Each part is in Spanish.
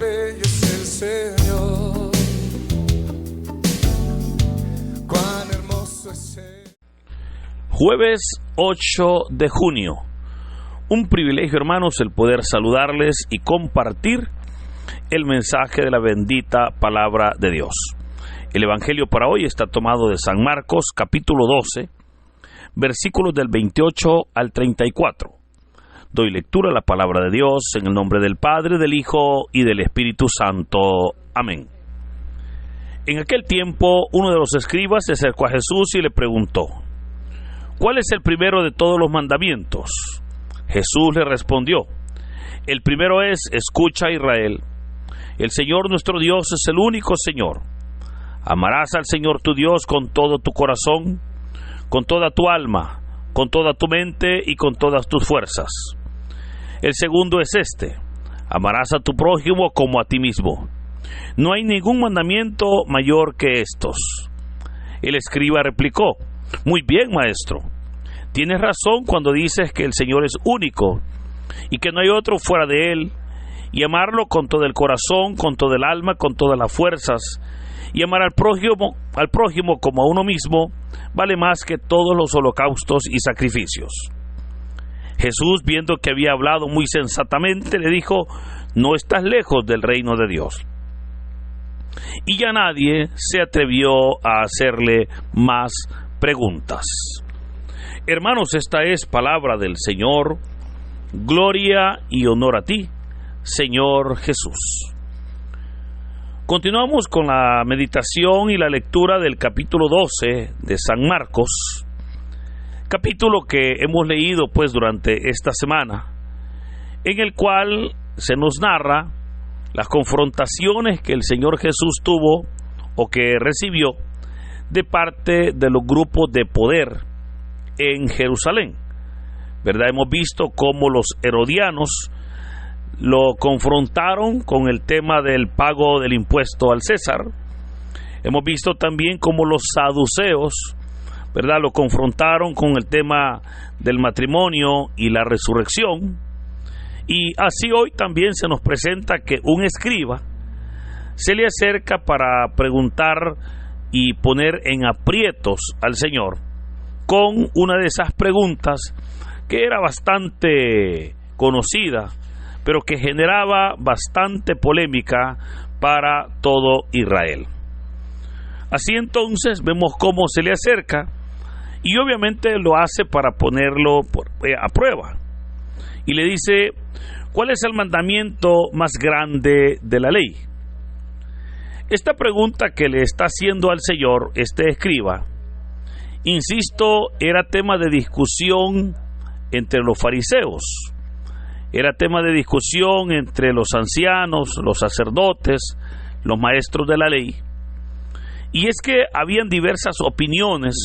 bello es el Señor, cuán hermoso es Él. Jueves 8 de junio. Un privilegio, hermanos, el poder saludarles y compartir el mensaje de la bendita palabra de Dios. El evangelio para hoy está tomado de San Marcos, capítulo 12, versículos del 28 al 34. Doy lectura a la palabra de Dios en el nombre del Padre, del Hijo y del Espíritu Santo. Amén. En aquel tiempo, uno de los escribas se acercó a Jesús y le preguntó: ¿cuál es el primero de todos los mandamientos? Jesús le respondió: el primero es: escucha, Israel, el Señor nuestro Dios es el único Señor. Amarás al Señor tu Dios con todo tu corazón, con toda tu alma, con toda tu mente y con todas tus fuerzas. El segundo es este: amarás a tu prójimo como a ti mismo. No hay ningún mandamiento mayor que estos. El escriba replicó: muy bien, maestro, tienes razón cuando dices que el Señor es único y que no hay otro fuera de Él, y amarlo con todo el corazón, con todo el alma, con todas las fuerzas, y amar al prójimo como a uno mismo, vale más que todos los holocaustos y sacrificios. Jesús, viendo que había hablado muy sensatamente, le dijo: no estás lejos del reino de Dios. Y ya nadie se atrevió a hacerle más preguntas. Hermanos, esta es palabra del Señor. Gloria y honor a ti, Señor Jesús. Continuamos con la meditación y la lectura del capítulo 12 de San Marcos, capítulo que hemos leído pues durante esta semana, en el cual se nos narra las confrontaciones que el Señor Jesús tuvo o que recibió de parte de los grupos de poder en Jerusalén, ¿verdad? Hemos visto cómo los herodianos lo confrontaron con el tema del pago del impuesto al César. Hemos visto también cómo los saduceos, ¿verdad?, lo confrontaron con el tema del matrimonio y la resurrección. Y así hoy también se nos presenta que un escriba se le acerca para preguntar y poner en aprietos al Señor con una de esas preguntas que era bastante conocida, pero que generaba bastante polémica para todo Israel. Así entonces vemos cómo se le acerca y obviamente lo hace para ponerlo a prueba. Y le dice: ¿cuál es el mandamiento más grande de la ley? Esta pregunta que le está haciendo al Señor este escriba, insisto, era tema de discusión entre los fariseos. Era tema de discusión entre los ancianos, los sacerdotes, los maestros de la ley. Y es que habían diversas opiniones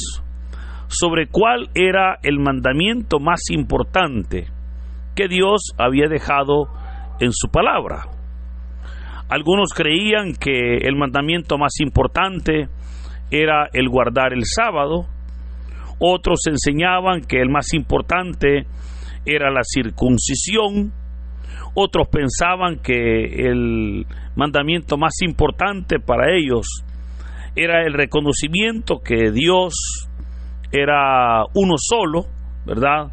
sobre cuál era el mandamiento más importante que Dios había dejado en su palabra. Algunos creían que el mandamiento más importante era el guardar el sábado. Otros enseñaban que el más importante era la circuncisión. Otros pensaban que el mandamiento más importante para ellos era el reconocimiento que Dios era uno solo, ¿verdad?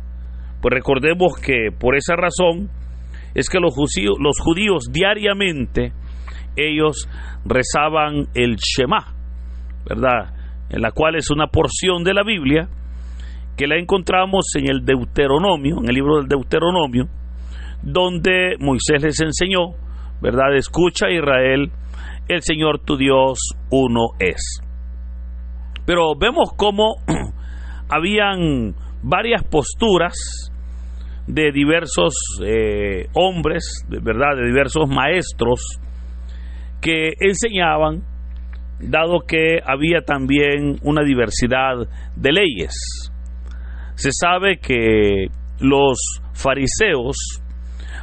Pues recordemos que por esa razón es que los judíos diariamente ellos rezaban el Shema, ¿verdad?, en la cual es una porción de la Biblia que la encontramos en el Deuteronomio, en el libro del Deuteronomio, donde Moisés les enseñó, ¿verdad? Escucha, Israel, el Señor tu Dios uno es. Pero vemos cómo habían varias posturas de diversos hombres, ¿verdad?, de diversos maestros que enseñaban, dado que había también una diversidad de leyes. Se sabe que los fariseos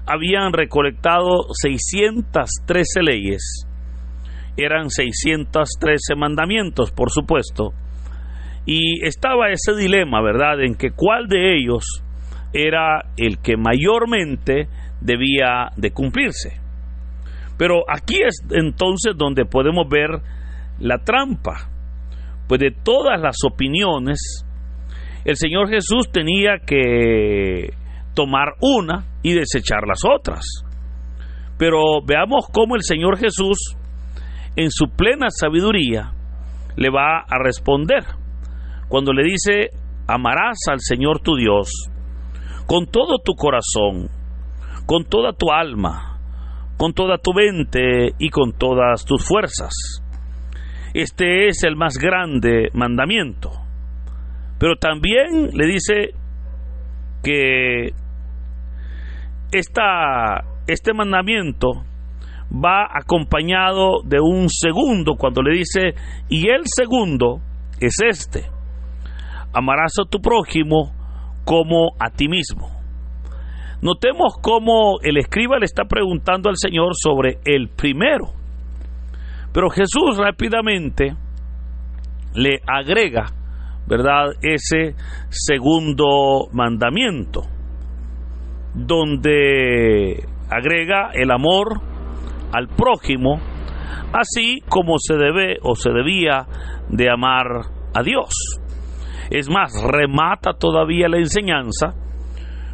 habían recolectado 613 leyes, eran 613 mandamientos, por supuesto, y estaba ese dilema, ¿verdad?, en que cuál de ellos era el que mayormente debía de cumplirse. Pero aquí es entonces donde podemos ver la trampa. Pues de todas las opiniones, el Señor Jesús tenía que tomar una y desechar las otras. Pero veamos cómo el Señor Jesús, en su plena sabiduría, le va a responder. Cuando le dice: amarás al Señor tu Dios con todo tu corazón, con toda tu alma, con toda tu mente y con todas tus fuerzas. Este es el más grande mandamiento. Pero también le dice que este mandamiento va acompañado de un segundo, cuando le dice: y el segundo es este: amarás a tu prójimo como a ti mismo. Notemos cómo el escriba le está preguntando al Señor sobre el primero, pero Jesús rápidamente le agrega, ¿verdad?, ese segundo mandamiento, donde agrega el amor al prójimo, así como se debe o se debía de amar a Dios. Es más, remata todavía la enseñanza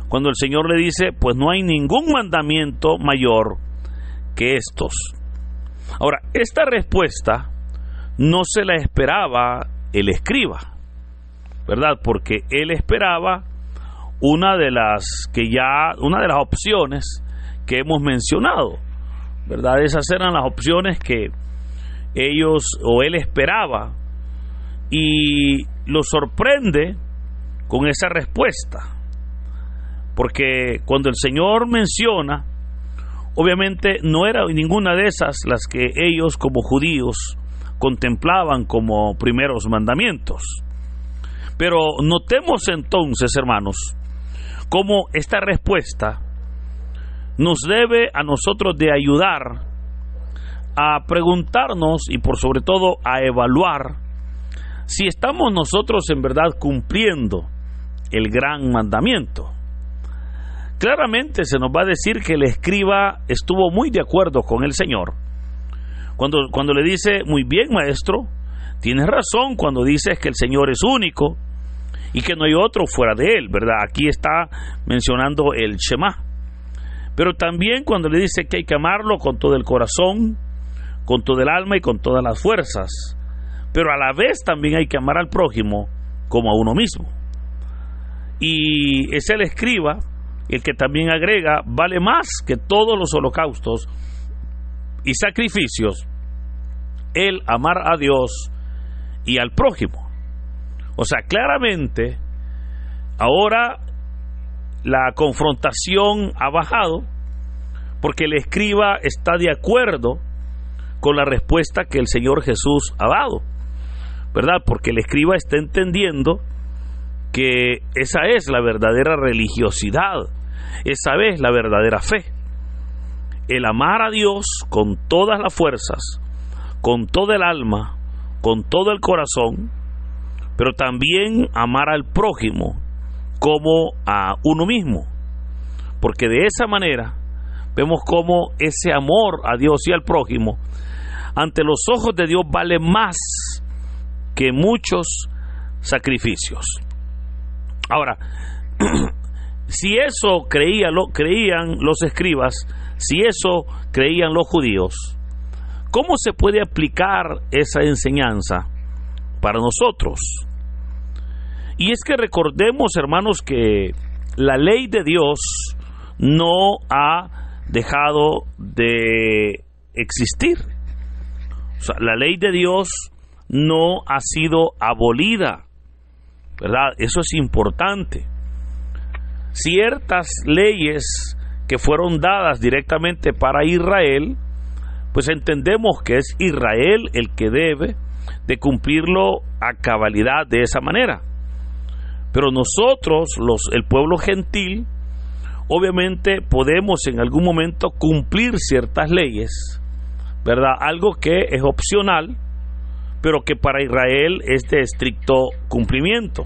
cuando el Señor le dice: pues no hay ningún mandamiento mayor que estos. Ahora, esta respuesta no se la esperaba el escriba, ¿verdad? Porque él esperaba una de las opciones que hemos mencionado, ¿verdad? Esas eran las opciones que él esperaba, y lo sorprende con esa respuesta, porque cuando el Señor menciona, obviamente no era ninguna de esas las que ellos como judíos contemplaban como primeros mandamientos. Pero notemos entonces, hermanos, cómo esta respuesta nos debe a nosotros de ayudar a preguntarnos y por sobre todo a evaluar si estamos nosotros en verdad cumpliendo el gran mandamiento. Claramente se nos va a decir que el escriba estuvo muy de acuerdo con el Señor cuando le dice: muy bien, maestro, tienes razón cuando dices que el Señor es único y que no hay otro fuera de él, ¿verdad? Aquí está mencionando el Shema. Pero también cuando le dice que hay que amarlo con todo el corazón, con todo el alma y con todas las fuerzas, pero a la vez también hay que amar al prójimo como a uno mismo. Y es el escriba el que también agrega: vale más que todos los holocaustos y sacrificios el amar a Dios y al prójimo. O sea, claramente ahora la confrontación ha bajado, porque el escriba está de acuerdo con la respuesta que el Señor Jesús ha dado, ¿verdad? Porque el escriba está entendiendo que esa es la verdadera religiosidad, esa es la verdadera fe: el amar a Dios con todas las fuerzas, con todo el alma, con todo el corazón, pero también amar al prójimo como a uno mismo, porque de esa manera vemos cómo ese amor a Dios y al prójimo ante los ojos de Dios vale más que muchos sacrificios. Ahora, si eso creían los escribas, si eso creían los judíos, ¿cómo se puede aplicar esa enseñanza para nosotros? Y es que recordemos, hermanos, que la ley de Dios no ha dejado de existir. O sea, la ley de Dios no ha sido abolida, ¿verdad? Eso es importante. Ciertas leyes que fueron dadas directamente para Israel, pues entendemos que es Israel el que debe de cumplirlo a cabalidad de esa manera. Pero nosotros, el pueblo gentil, obviamente podemos en algún momento cumplir ciertas leyes, ¿verdad? Algo que es opcional, pero que para Israel es de estricto cumplimiento.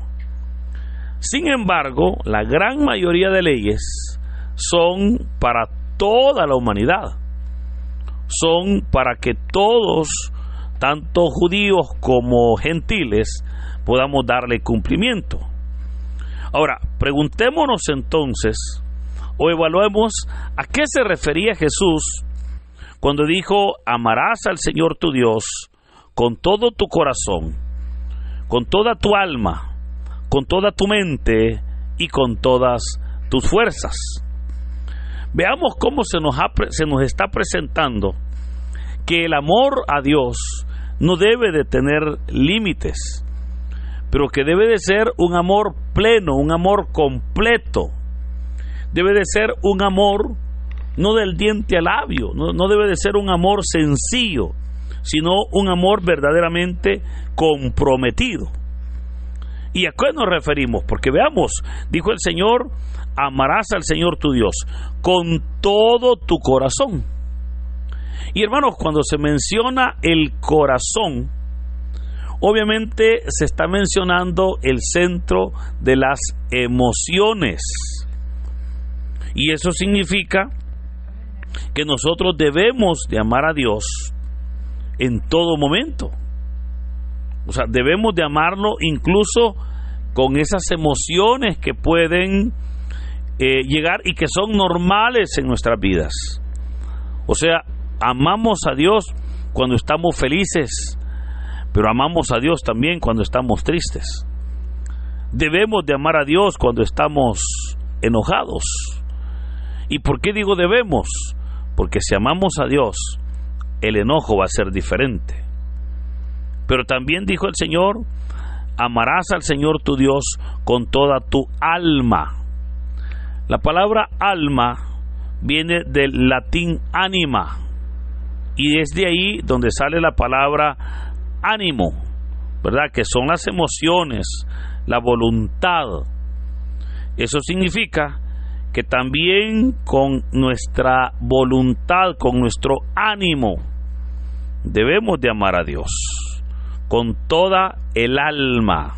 Sin embargo, la gran mayoría de leyes son para toda la humanidad. son para que todos, tanto judíos como gentiles, podamos darle cumplimiento. Ahora, preguntémonos entonces, o evaluemos a qué se refería Jesús cuando dijo: amarás al Señor tu Dios con todo tu corazón, con toda tu alma, con toda tu mente y con todas tus fuerzas. Veamos cómo se nos está presentando que el amor a Dios no debe de tener límites, pero que debe de ser un amor pleno, un amor completo. Debe de ser un amor no del diente al labio, no debe de ser un amor sencillo, sino un amor verdaderamente comprometido. ¿Y a qué nos referimos? Porque veamos, dijo el Señor: amarás al Señor tu Dios con todo tu corazón. Y hermanos, cuando se menciona el corazón, obviamente se está mencionando el centro de las emociones. Y eso significa que nosotros debemos de amar a Dios en todo momento. O sea, debemos de amarlo incluso con esas emociones que pueden llegar y que son normales en nuestras vidas. O sea, amamos a Dios cuando estamos felices, pero amamos a Dios también cuando estamos tristes. Debemos de amar a Dios cuando estamos enojados. ¿Y por qué digo debemos? Porque si amamos a Dios, el enojo va a ser diferente. Pero también dijo el Señor: amarás al Señor tu Dios con toda tu alma. La palabra alma viene del latín anima, y es de ahí donde sale la palabra ánimo, ¿verdad? Que son las emociones, la voluntad. Eso significa que también con nuestra voluntad, con nuestro ánimo, debemos de amar a Dios con toda el alma.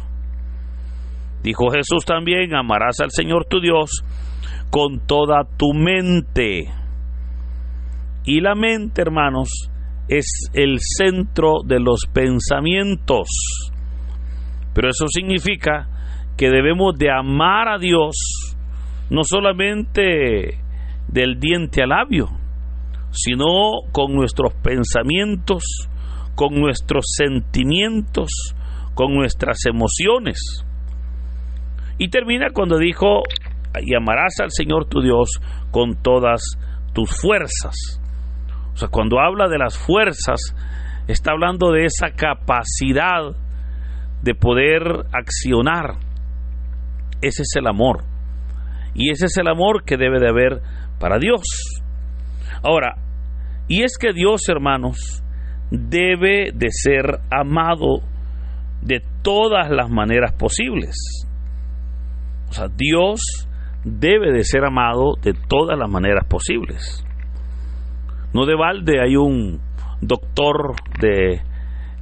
Dijo Jesús también: amarás al Señor tu Dios con toda tu mente. Y la mente, hermanos, es el centro de los pensamientos. Pero eso significa que debemos de amar a Dios no solamente del diente al labio, sino con nuestros pensamientos, con nuestros sentimientos, con nuestras emociones. Y termina cuando dijo: y amarás al Señor tu Dios con todas tus fuerzas. O sea, cuando habla de las fuerzas, está hablando de esa capacidad de poder accionar. Ese es el amor. Y ese es el amor que debe de haber para Dios. Ahora, y es que Dios, hermanos, debe de ser amado de todas las maneras posibles. O sea, Dios debe de ser amado de todas las maneras posibles. No de balde hay un doctor de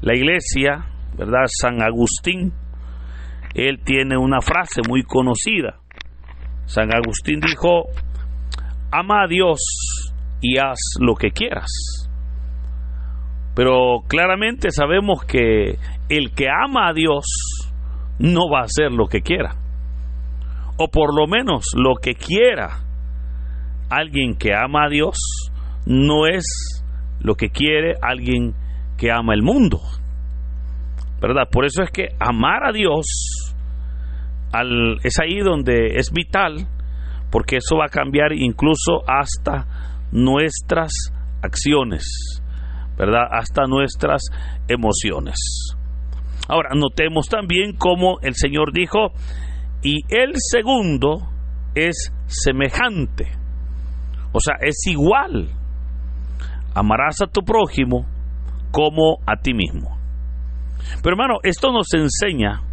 la iglesia, ¿verdad? San Agustín. Él tiene una frase muy conocida. San Agustín dijo: ama a Dios y haz lo que quieras. Pero claramente sabemos que el que ama a Dios no va a hacer lo que quiera, o por lo menos lo que quiera. Alguien que ama a Dios no es lo que quiere alguien que ama el mundo, ¿verdad? Por eso es que amar a Dios es ahí donde es vital, porque eso va a cambiar incluso hasta nuestras acciones, ¿verdad? Hasta nuestras emociones. Ahora, notemos también cómo el Señor dijo: y el segundo es semejante, o sea, es igual. Amarás a tu prójimo como a ti mismo. Pero hermano, esto nos enseña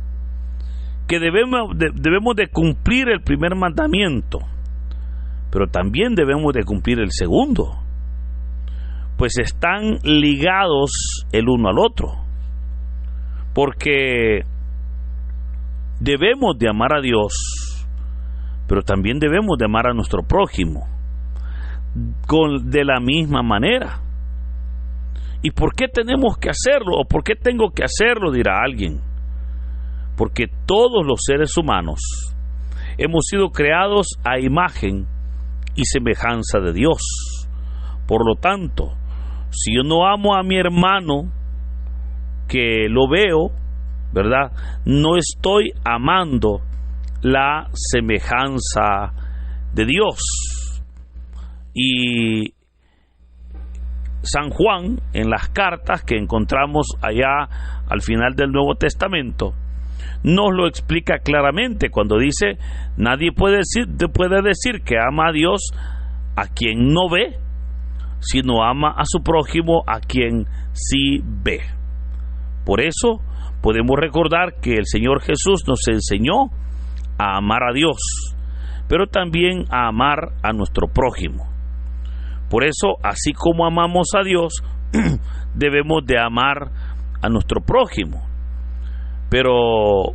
que debemos de cumplir el primer mandamiento, pero también debemos de cumplir el segundo, pues están ligados el uno al otro, porque debemos de amar a Dios, pero también debemos de amar a nuestro prójimo de la misma manera. ¿Y por qué tenemos que hacerlo? ¿O por qué tengo que hacerlo?, dirá alguien. Porque todos los seres humanos hemos sido creados a imagen y semejanza de Dios. Por lo tanto, si yo no amo a mi hermano, que lo veo, ¿verdad?, no estoy amando la semejanza de Dios. Y San Juan, en las cartas que encontramos allá al final del Nuevo Testamento, nos lo explica claramente cuando dice: nadie puede decir que ama a Dios a quien no ve, sino ama a su prójimo a quien sí ve. Por eso podemos recordar que el Señor Jesús nos enseñó a amar a Dios, pero también a amar a nuestro prójimo. Por eso, así como amamos a Dios, debemos de amar a nuestro prójimo. Pero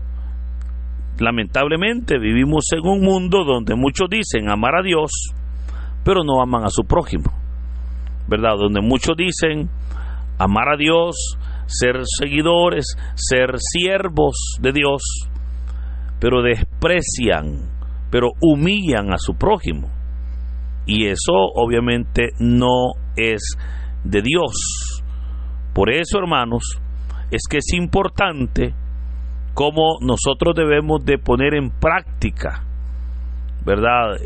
lamentablemente vivimos en un mundo donde muchos dicen amar a Dios, pero no aman a su prójimo, ¿verdad? Donde muchos dicen amar a Dios, ser seguidores, ser siervos de Dios, pero desprecian, pero humillan a su prójimo. Y eso obviamente no es de Dios. Por eso, hermanos, es que es importante cómo nosotros debemos de poner en práctica, ¿verdad?,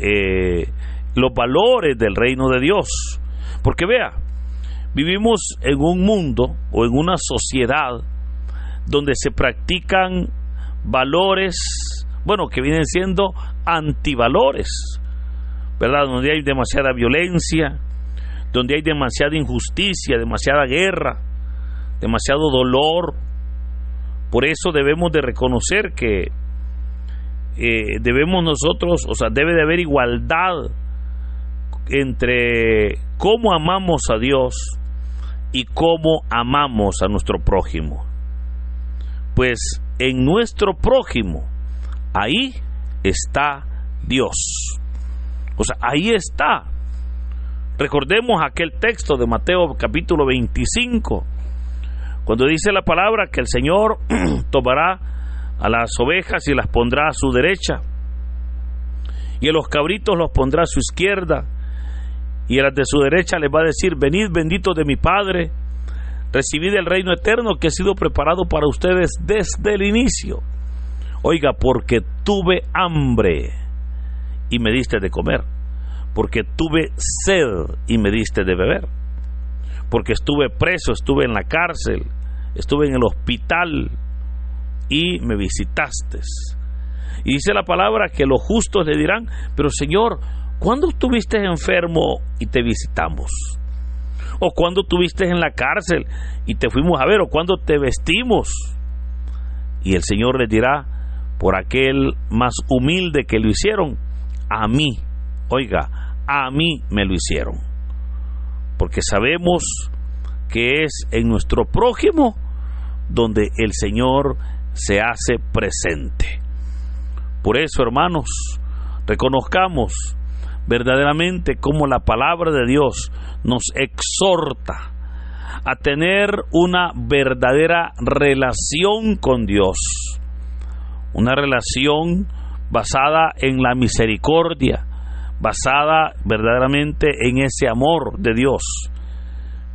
los valores del reino de Dios. Porque vea, vivimos en un mundo o en una sociedad donde se practican valores, bueno, que vienen siendo antivalores, ¿verdad?, donde hay demasiada violencia, donde hay demasiada injusticia, demasiada guerra, demasiado dolor. Por eso debemos de reconocer que debemos nosotros, debe de haber igualdad entre cómo amamos a Dios y cómo amamos a nuestro prójimo. Pues en nuestro prójimo, ahí está Dios. Ahí está. Recordemos aquel texto de Mateo capítulo 25, cuando dice la palabra que el Señor tomará a las ovejas y las pondrá a su derecha, y a los cabritos los pondrá a su izquierda, y a las de su derecha les va a decir: venid benditos de mi Padre, recibid el reino eterno que ha sido preparado para ustedes desde el inicio. Oiga, porque tuve hambre y me diste de comer, porque tuve sed y me diste de beber, porque estuve preso, estuve en la cárcel, estuve en el hospital y me visitaste. Y dice la palabra que los justos le dirán: pero Señor, ¿cuándo estuviste enfermo y te visitamos? ¿O cuándo estuviste en la cárcel y te fuimos a ver? ¿O cuándo te vestimos? Y el Señor les dirá: por aquel más humilde que lo hicieron, a mí, oiga, a mí me lo hicieron. Porque sabemos que es en nuestro prójimo donde el Señor se hace presente. Por eso, hermanos, reconozcamos verdaderamente cómo la palabra de Dios nos exhorta a tener una verdadera relación con Dios, una relación basada en la misericordia, basada verdaderamente en ese amor de Dios.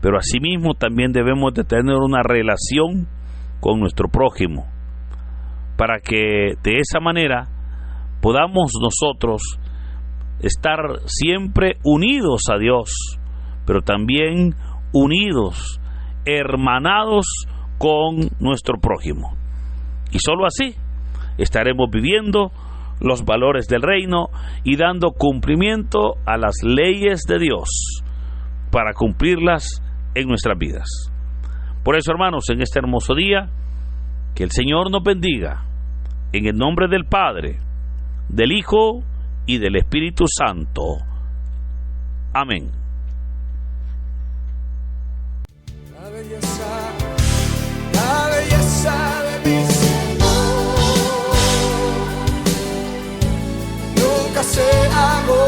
Pero asimismo también debemos de tener una relación con nuestro prójimo, para que de esa manera podamos nosotros estar siempre unidos a Dios, pero también unidos, hermanados con nuestro prójimo. Y solo así estaremos viviendo los valores del reino y dando cumplimiento a las leyes de Dios para cumplirlas en nuestras vidas. Por eso, hermanos, en este hermoso día, que el Señor nos bendiga en el nombre del Padre, del Hijo y del Espíritu Santo. Amén. La belleza de mi Señor nunca se agota.